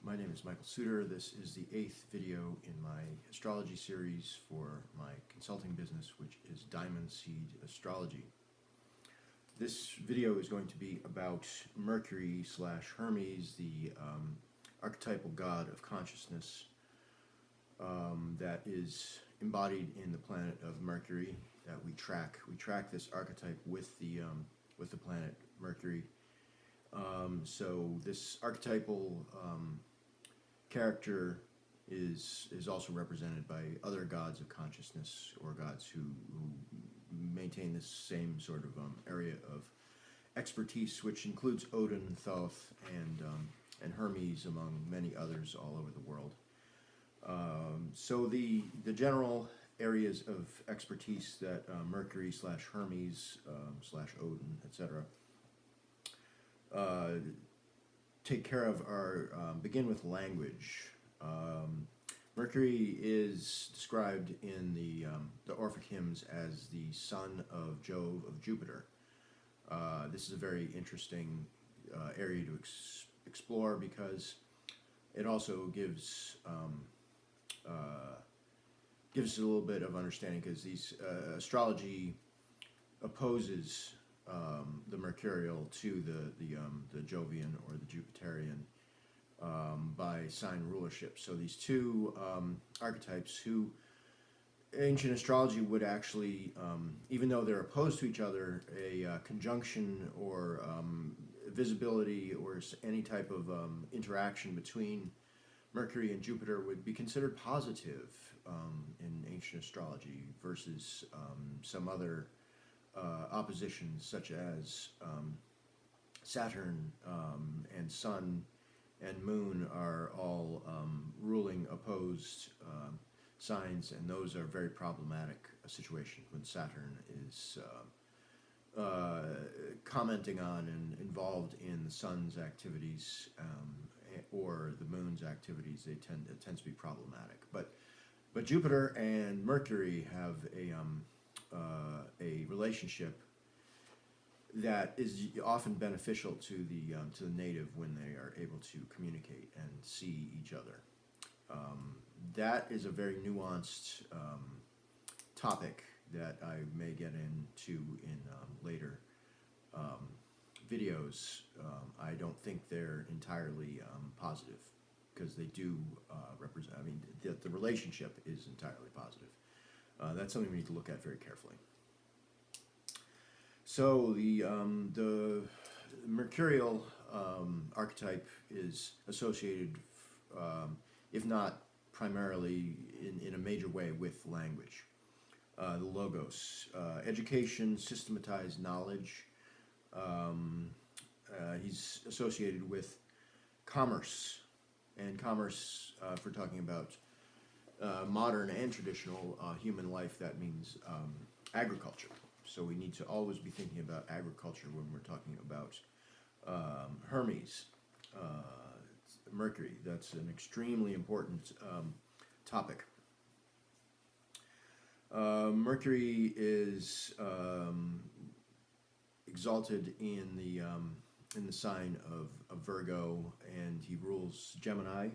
My name is Michael Suter. This is the 8th video in my astrology series for my consulting business, which is Daimon Seed Astrology. This video is going to be about Mercury / Hermes, the archetypal god of consciousness that is embodied in the planet of Mercury that we track. We track this archetype with the planet Mercury. So this archetypal character is also represented by other gods of consciousness, or gods who maintain this same sort of area of expertise, which includes Odin, Thoth, and Hermes, among many others all over the world. So the general areas of expertise that Mercury / Hermes / Odin, etc. take care of are begin with language. Mercury is described in the Orphic hymns as the son of Jove of Jupiter. This is a very interesting area to explore, because it also gives us a little bit of understanding, because these astrology opposes the Mercurial to the Jovian or the Jupiterian by sign rulership. So these two archetypes, who ancient astrology would actually, even though they're opposed to each other, a conjunction or visibility or any type of interaction between Mercury and Jupiter would be considered positive in ancient astrology, versus some other oppositions, such as Saturn and Sun and Moon are all ruling opposed signs, and those are very problematic situations when Saturn is commenting on and involved in the Sun's activities or the Moon's activities. It tends to be problematic. But Jupiter and Mercury have a relationship that is often beneficial to the native when they are able to communicate and see each other. That is a very nuanced topic that I may get into in later videos. I don't think they're entirely positive, because they do represent, I mean, the relationship is entirely positive. That's something we need to look at very carefully. So the Mercurial archetype is associated, if not primarily in a major way, with language. The logos, education, systematized knowledge. He's associated with commerce, and commerce, if we're talking about modern and traditional human life, that means agriculture. So we need to always be thinking about agriculture when we're talking about Hermes, Mercury. That's an extremely important topic. Mercury is exalted in the sign of Virgo, and he rules Gemini.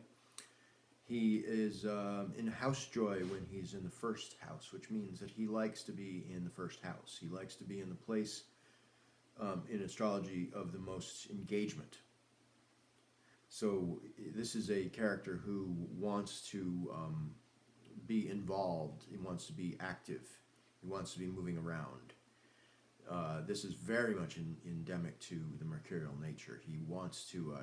He is in house joy when he's in the first house, which means that he likes to be in the first house. He likes to be in the place in astrology of the most engagement. So this is a character who wants to be involved. He wants to be active. He wants to be moving around. This is very much endemic to the mercurial nature. He wants to,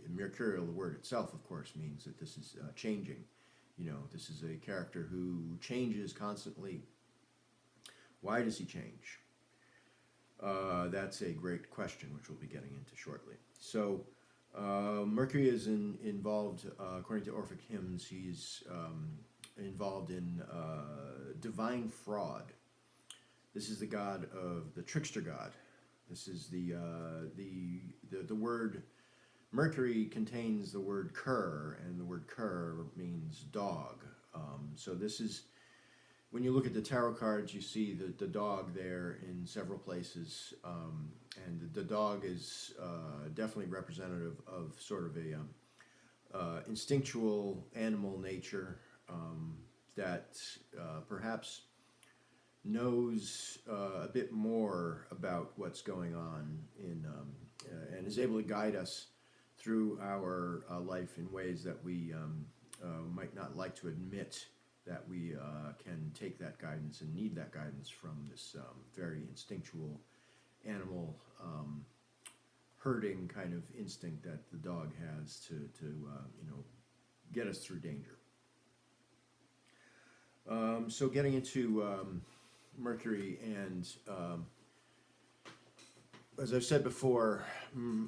mercurial, the word itself, of course, means that this is changing. You know, this is a character who changes constantly. Why does he change? That's a great question, which we'll be getting into shortly. So Mercury is involved, according to Orphic hymns, he's involved in divine fraud. This is the god of the trickster god. This is the word Mercury contains the word cur, and the word cur means dog. So this is, when you look at the tarot cards, you see the dog there in several places, and the dog is definitely representative of sort of instinctual animal nature that perhaps knows a bit more about what's going on and is able to guide us through our life in ways that we might not like to admit that we can take that guidance and need that guidance from this very instinctual animal herding kind of instinct that the dog has to get us through danger. So getting into Mercury and as I've said before,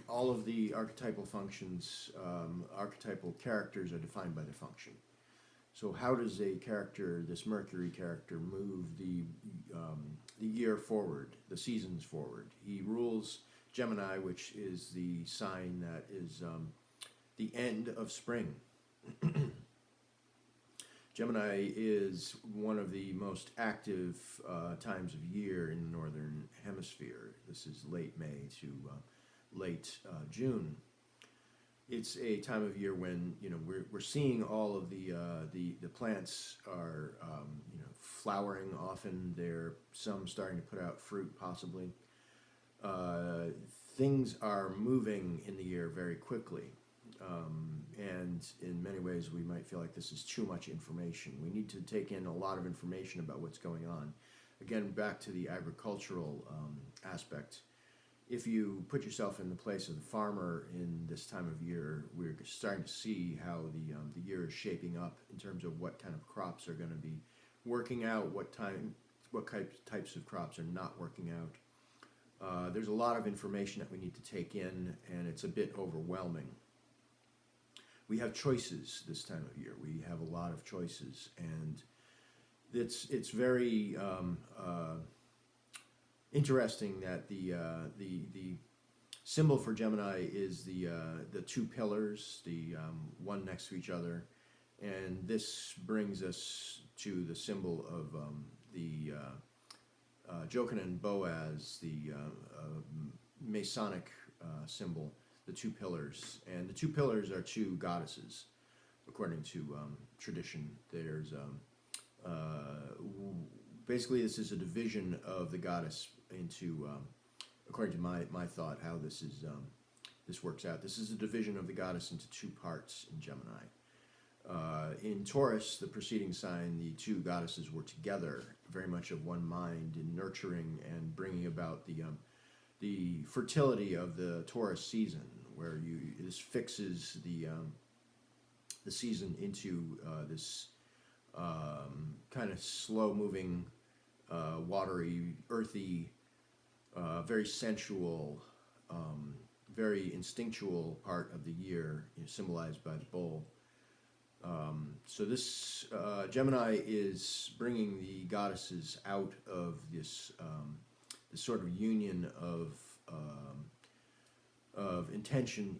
all of the archetypal functions, archetypal characters are defined by their function. So how does a character, this Mercury character, move the year forward, the seasons forward? He rules Gemini, which is the sign that is the end of spring. Gemini is one of the most active times of year in the northern hemisphere. This is late May to late June. It's a time of year when we're seeing all of the plants are flowering. Often they're some starting to put out fruit, possibly. Things are moving in the year very quickly. And in many ways we might feel like this is too much information. We need to take in a lot of information about what's going on. Again, back to the agricultural aspect. If you put yourself in the place of the farmer in this time of year, we're starting to see how the year is shaping up in terms of what kind of crops are going to be working out, what types of crops are not working out. There's a lot of information that we need to take in, and it's a bit overwhelming. We have choices this time of year. We have a lot of choices, and it's very interesting that the symbol for Gemini is the two pillars, the one next to each other, and this brings us to the symbol of the Jochan and Boaz, the Masonic symbol. The two pillars, and the two pillars are two goddesses, according to tradition. There's basically this is a division of the goddess into, according to my thought, how this is this works out. This is a division of the goddess into two parts in Gemini. In Taurus, the preceding sign, the two goddesses were together, very much of one mind in nurturing and bringing about the fertility of the Taurus season, where this fixes the season into this kind of slow-moving, watery, earthy, very sensual, very instinctual part of the year, symbolized by the bull. So this Gemini is bringing the goddesses out of this sort of union of intention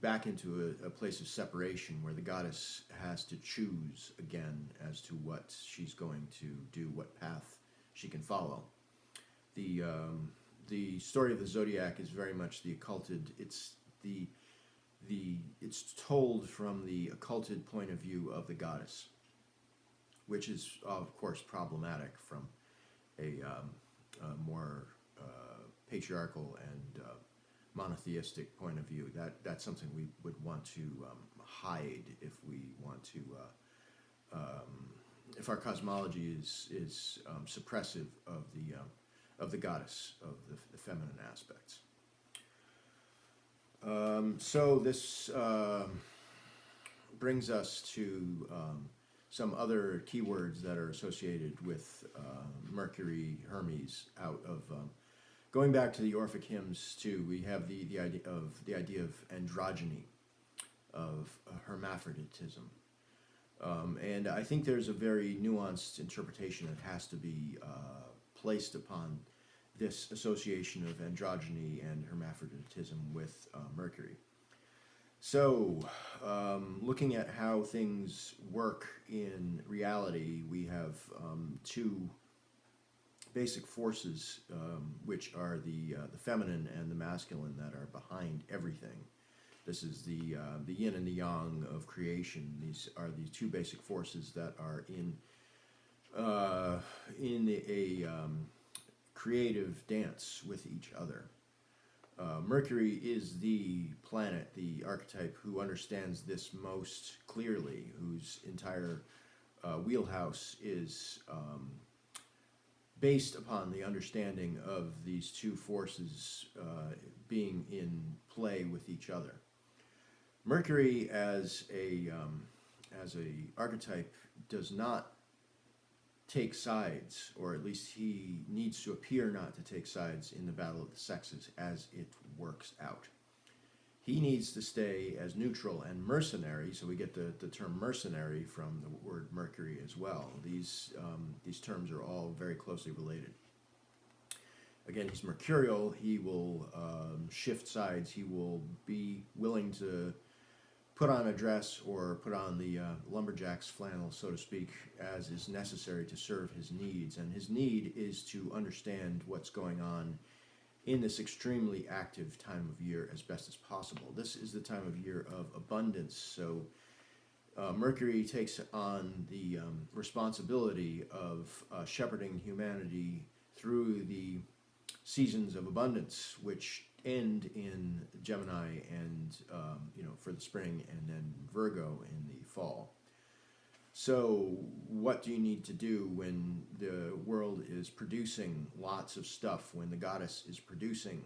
back into a place of separation, where the goddess has to choose again as to what she's going to do, what path she can follow. The story of the zodiac is very much the occulted. It's told from the occulted point of view of the goddess, which is of course problematic from a more patriarchal and monotheistic point of view. That's something we would want to hide if we want to, if our cosmology is suppressive of the goddess, of the feminine aspects. So this brings us to some other keywords that are associated with Mercury, Hermes, out of going back to the Orphic hymns too. We have the idea of androgyny, of hermaphroditism, and I think there's a very nuanced interpretation that has to be placed upon this association of androgyny and hermaphroditism with Mercury. So, looking at how things work in reality, we have two basic forces, which are the feminine and the masculine, that are behind everything. This is the yin and the yang of creation. These are the two basic forces that are in a creative dance with each other. Mercury is the planet, the archetype, who understands this most clearly, whose entire wheelhouse is based upon the understanding of these two forces being in play with each other. Mercury, as a archetype, does not take sides, or at least he needs to appear not to take sides in the battle of the sexes as it works out. He needs to stay as neutral and mercenary, so we get the term mercenary from the word Mercury as well. These terms are all very closely related. Again, he's mercurial. He will shift sides. He will be willing to put on a dress or put on the lumberjack's flannel, so to speak, as is necessary to serve his needs. And his need is to understand what's going on in this extremely active time of year as best as possible. This is the time of year of abundance, so Mercury takes on the responsibility of shepherding humanity through the seasons of abundance, which end in Gemini and for the spring, and then Virgo in the fall. So what do you need to do when the world is producing lots of stuff, when the goddess is producing,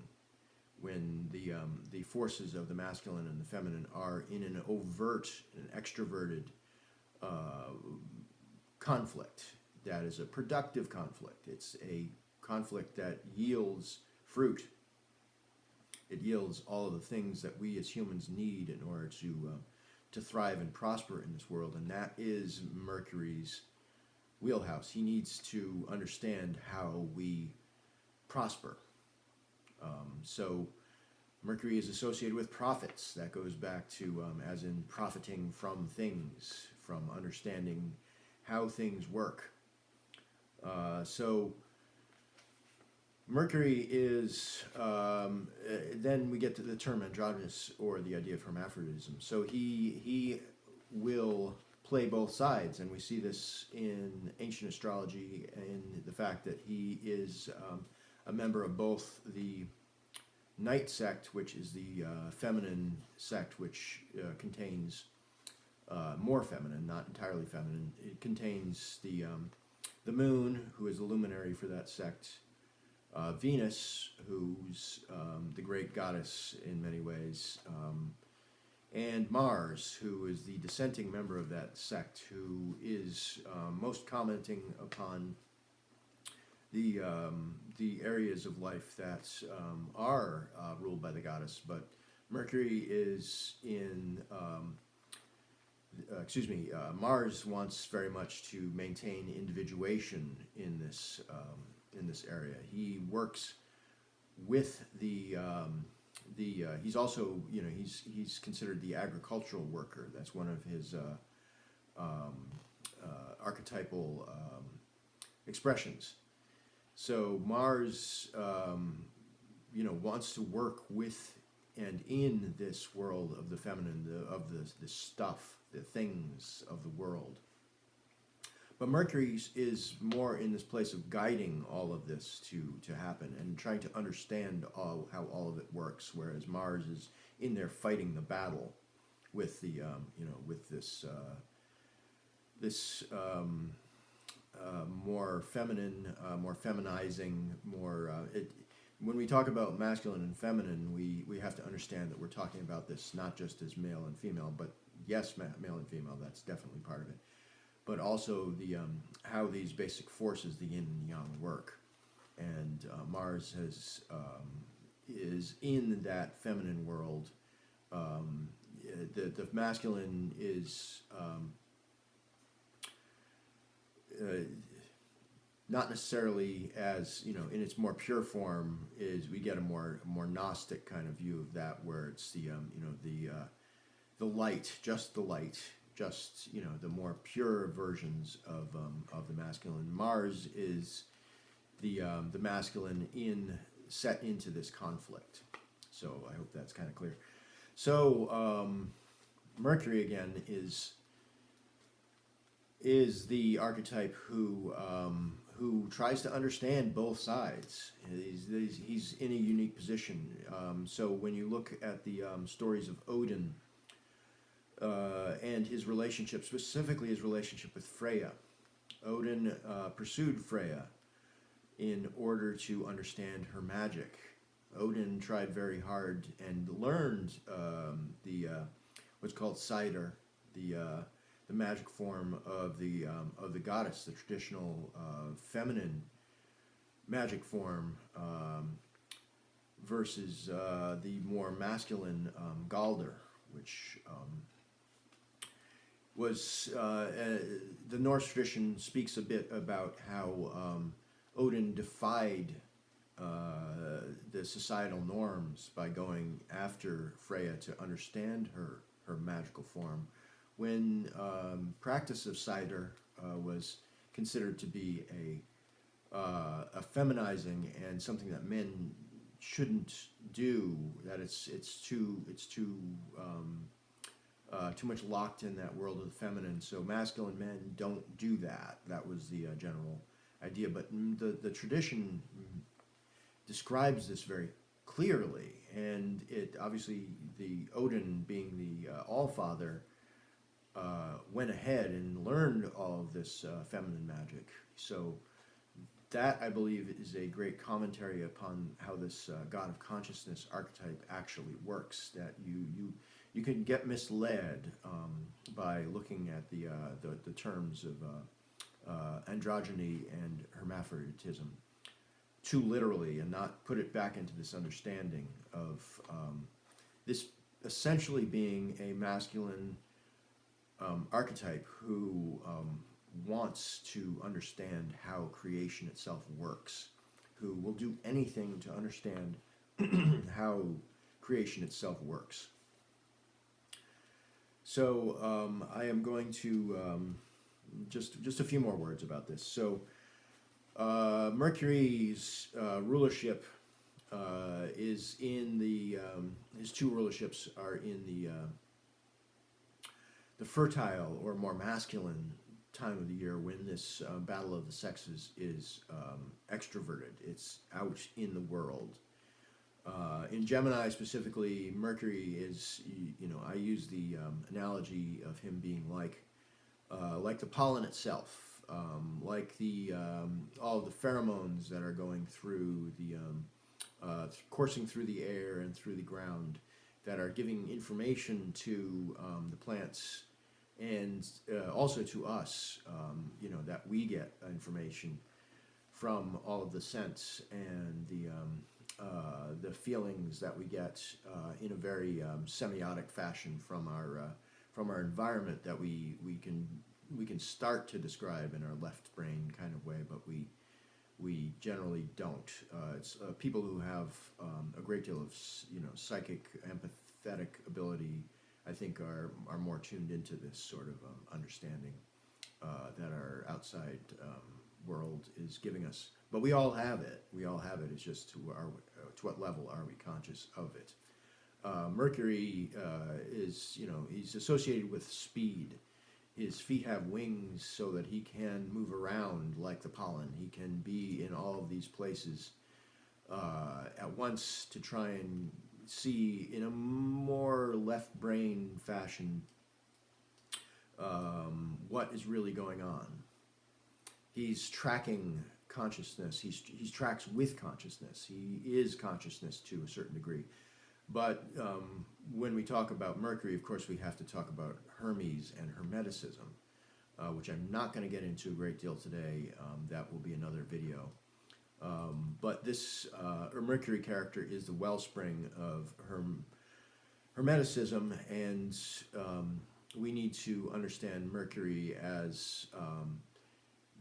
when the forces of the masculine and the feminine are in an overt, an extroverted conflict that is a productive conflict? It's a conflict that yields fruit. It yields all of the things that we as humans need in order to thrive and prosper in this world, and that is Mercury's wheelhouse. He needs to understand how we prosper. So Mercury is associated with profits. That goes back to as in profiting from things, from understanding how things work. So Mercury is, then we get to the term androgynous, or the idea of hermaphroditism. So he will play both sides, and we see this in ancient astrology in the fact that he is a member of both the night sect, which is the feminine sect, which contains more feminine, not entirely feminine. It contains the moon, who is the luminary for that sect, Venus, who's the great goddess in many ways, and Mars, who is the dissenting member of that sect, who is most commenting upon the areas of life that are ruled by the goddess. But Mercury is in, Mars wants very much to maintain individuation in this area. He works with he's also, he's considered the agricultural worker. That's one of his archetypal expressions. So Mars, wants to work with and in this world of the feminine, of the stuff, the things of the world. But Mercury is more in this place of guiding all of this to happen and trying to understand how all of it works, whereas Mars is in there fighting the battle with the with this more feminine, more feminizing, more when we talk about masculine and feminine, we have to understand that we're talking about this not just as male and female, but yes, male and female, that's definitely part of it, but also the how these basic forces, the yin and yang, work. And Mars is in that feminine world. The masculine is not necessarily as, in its more pure form. Is we get a more Gnostic kind of view of that, where it's the light, just the light, just the more pure versions of the masculine. Mars is the masculine set into this conflict. So I hope that's kind of clear. So Mercury again is the archetype who tries to understand both sides. He's in a unique position. So when you look at the stories of Odin and his relationship, specifically his relationship with Freya, Odin pursued Freya in order to understand her magic. Odin tried very hard and learned the what's called cider, the magic form of the goddess, the traditional feminine magic form, versus the more masculine Galder, which was the Norse tradition speaks a bit about how Odin defied the societal norms by going after Freya to understand her magical form, when practice of cider was considered to be a feminizing and something that men shouldn't do. That it's too much locked in that world of the feminine. So masculine men don't do that. That was the general idea. But the tradition describes this very clearly, and it obviously, the Odin being the All-Father, went ahead and learned all of this feminine magic. So that, I believe, is a great commentary upon how this God of consciousness archetype actually works. That you can get misled by looking at the terms of androgyny and hermaphroditism too literally, and not put it back into this understanding of this essentially being a masculine archetype who wants to understand how creation itself works, who will do anything to understand how creation itself works. So I am going to just a few more words about this. So Mercury's rulership is in the his two rulerships are in the fertile or more masculine time of the year, when this battle of the sexes is extroverted. It's out in the world. In Gemini specifically, Mercury is, I use the analogy of him being like the pollen itself, like the all of the pheromones that are going through the coursing through the air and through the ground, that are giving information to the plants, and also to us, that we get information from all of the scents and the feelings that we get in a very semiotic fashion from our environment, that we can start to describe in our left brain kind of way, but we generally don't. It's people who have a great deal of psychic, empathetic ability, I think, are more tuned into this sort of understanding that our outside world is giving us. But we all have it. We all have it. It's just to what level are we conscious of it? Mercury is, he's associated with speed. His feet have wings so that he can move around like the pollen. He can be in all of these places at once to try and see in a more left brain fashion what is really going on. He's tracking consciousness. He tracks with consciousness. He is consciousness to a certain degree. But when we talk about Mercury, of course, we have to talk about Hermes and Hermeticism, which I'm not going to get into a great deal today. That will be another video. But this Mercury character is the wellspring of Hermeticism, and we need to understand Mercury as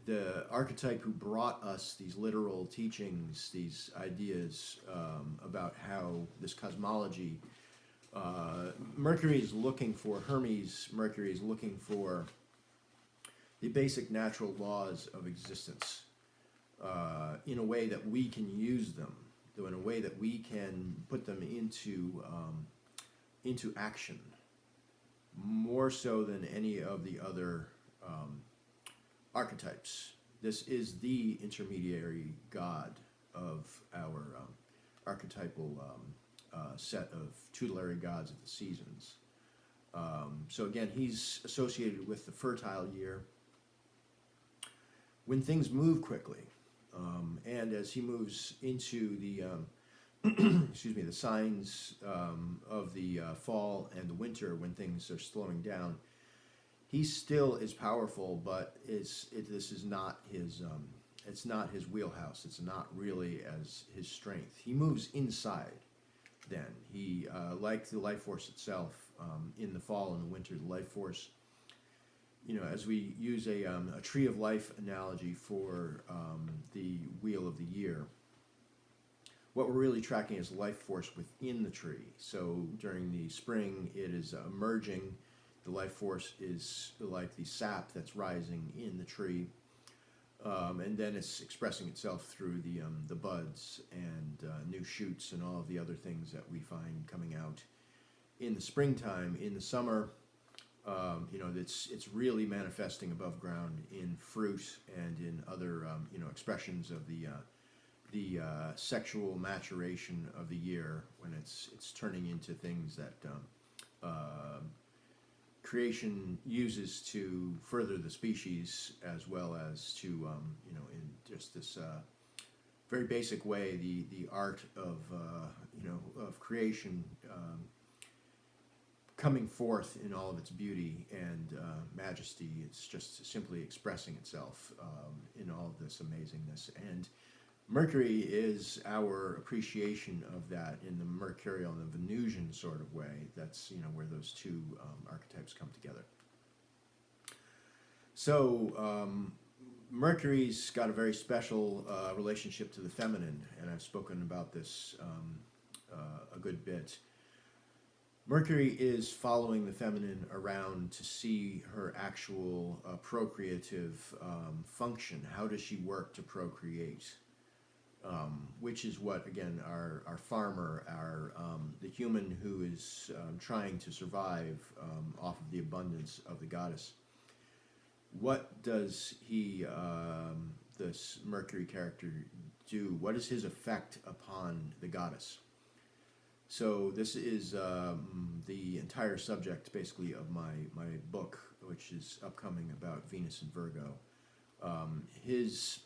the archetype who brought us these literal teachings, these ideas about how this cosmology, Mercury is looking for, Hermes, Mercury is looking for the basic natural laws of existence in a way that we can use them, in a way that we can put them into action, more so than any of the other archetypes. This is the intermediary god of our archetypal set of tutelary gods of the seasons. So again, he's associated with the fertile year, when things move quickly, and as he moves into the excuse me, the signs of the fall and the winter, when things are slowing down, he still is powerful, but this is not his. It's not his wheelhouse. It's not really as his strength. He moves inside. Then he, like the life force itself, in the fall and the winter, the life force. As we use a tree of life analogy for the wheel of the year, what we're really tracking is life force within the tree. So during the spring, it is emerging. The life force is like the sap that's rising in the tree, and then it's expressing itself through the buds and new shoots and all of the other things that we find coming out in the springtime. In the summer, it's really manifesting above ground in fruit and in other expressions of the sexual maturation of the year, when it's turning into things that creation uses to further the species, as well as to in just this very basic way, the art of of creation coming forth in all of its beauty and majesty. It's just simply expressing itself in all of this amazingness. And Mercury is our appreciation of that in the Mercurial and the Venusian sort of way. That's where those two archetypes come together. So Mercury's got a very special relationship to the feminine, and I've spoken about this a good bit. Mercury is following the feminine around to see her actual procreative function. How does she work to procreate? Which is what, again, our farmer, the human who is trying to survive off of the abundance of the goddess. What does this Mercury character, do? What is his effect upon the goddess? So this is the entire subject, basically, of my book, which is upcoming, about Venus and Virgo. His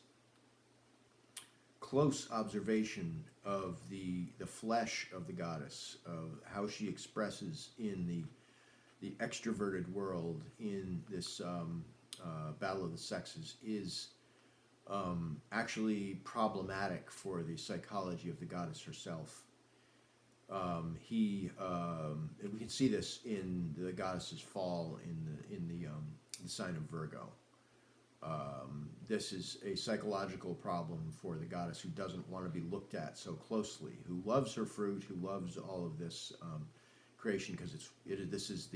close observation of the flesh of the goddess, of how she expresses in the extroverted world in this battle of the sexes, is actually problematic for the psychology of the goddess herself. We can see this in the goddess's fall in the sign of Virgo. This is a psychological problem for the goddess, who doesn't want to be looked at so closely, who loves her fruit, who loves all of this creation, because this is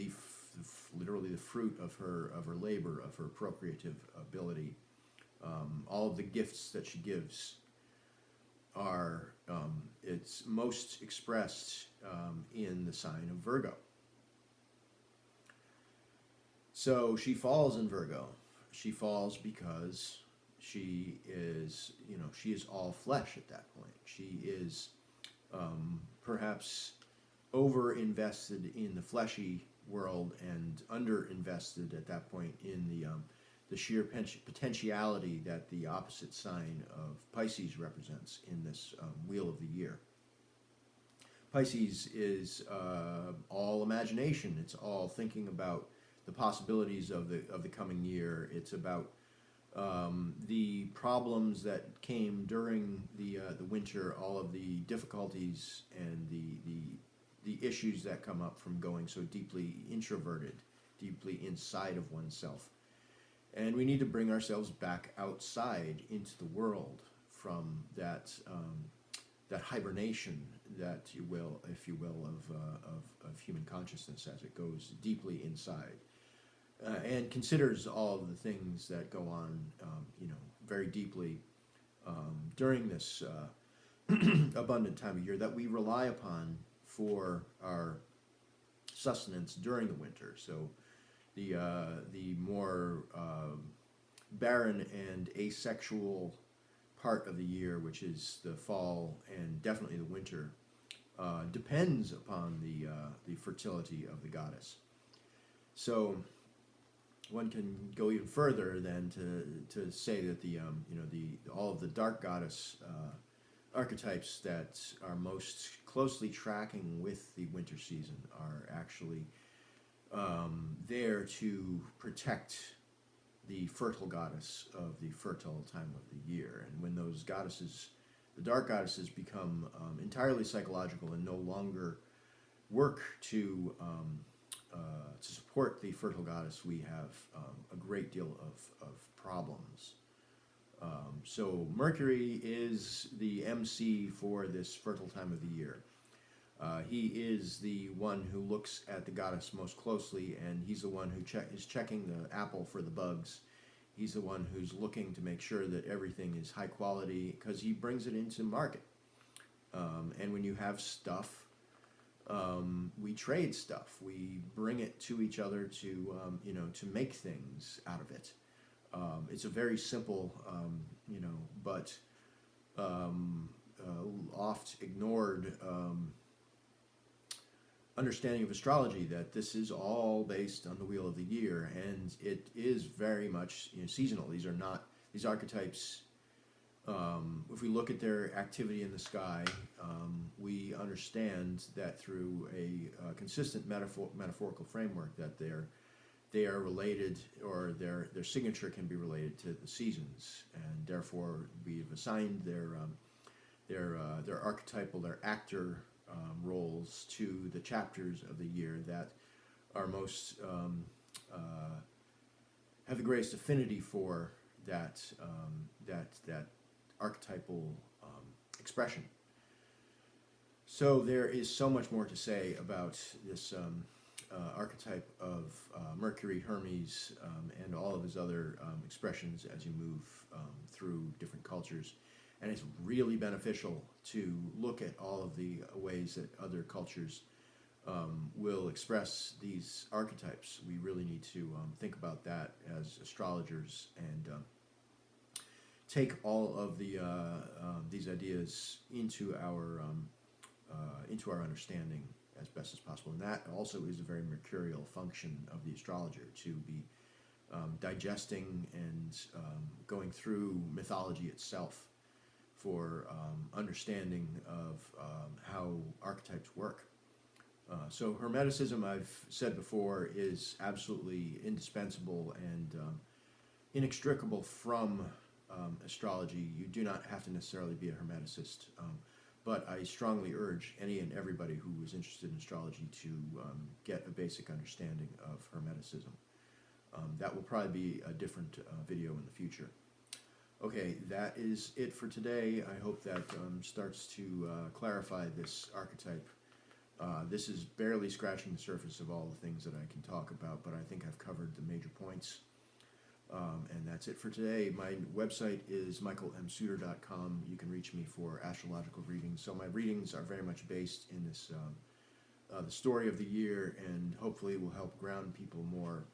literally the fruit of her labor, of her procreative ability. All of the gifts that she gives are it's most expressed in the sign of Virgo. So she falls in Virgo. She falls because she is all flesh at that point. She is perhaps over-invested in the fleshy world and under-invested at that point in the sheer potentiality that the opposite sign of Pisces represents in this wheel of the year. Pisces is all imagination. It's all thinking about the possibilities of the coming year. It's about the problems that came during the winter, all of the difficulties and the issues that come up from going so deeply introverted, deeply inside of oneself. And we need to bring ourselves back outside into the world from that hibernation, that you will, if you will, of human consciousness as it goes deeply inside. And considers all of the things that go on, very deeply during this abundant time of year that we rely upon for our sustenance during the winter. So the more barren and asexual part of the year, which is the fall and definitely the winter, depends upon the fertility of the goddess. So one can go even further than to say that the all of the dark goddess archetypes that are most closely tracking with the winter season are actually there to protect the fertile goddess of the fertile time of the year. And when those goddesses, the dark goddesses, become entirely psychological and no longer work to support the fertile goddess, we have a great deal of problems. So Mercury is the MC for this fertile time of the year. He is the one who looks at the goddess most closely, and he's the one who is checking the apple for the bugs. He's the one who's looking to make sure that everything is high quality, because he brings it into market. And when you have stuff, we trade stuff. We bring it to each other to to make things out of it. It's a very simple, but oft ignored understanding of astrology, that this is all based on the wheel of the year, and it is very much seasonal. These archetypes. If we look at their activity in the sky, we understand that through a consistent metaphorical framework that they are related, or their signature can be related to the seasons, and therefore we've assigned their archetypal, their actor roles to the chapters of the year that are most have the greatest affinity for that archetypal expression. So there is so much more to say about this archetype of Mercury, Hermes, and all of his other expressions as you move through different cultures. And it's really beneficial to look at all of the ways that other cultures will express these archetypes. We really need to think about that as astrologers, and take all of the these ideas into our understanding as best as possible. And that also is a very mercurial function of the astrologer, to be digesting and going through mythology itself for understanding of how archetypes work. So Hermeticism, I've said before, is absolutely indispensable and inextricable from astrology. You do not have to necessarily be a Hermeticist, but I strongly urge any and everybody who is interested in astrology to get a basic understanding of Hermeticism. That will probably be a different video in the future. Okay, that is it for today. I hope that starts to clarify this archetype. This is barely scratching the surface of all the things that I can talk about, but I think I've covered the major points. And that's it for today. My website is michaelmsuter.com. You can reach me for astrological readings. So my readings are very much based in this the story of the year, and hopefully will help ground people more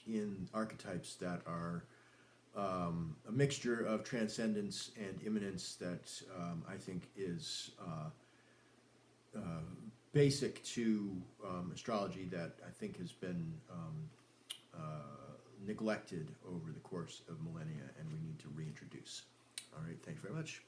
in archetypes that are a mixture of transcendence and immanence that I think is basic to astrology, that I think has been neglected over the course of millennia, and we need to reintroduce. All right, thank you very much.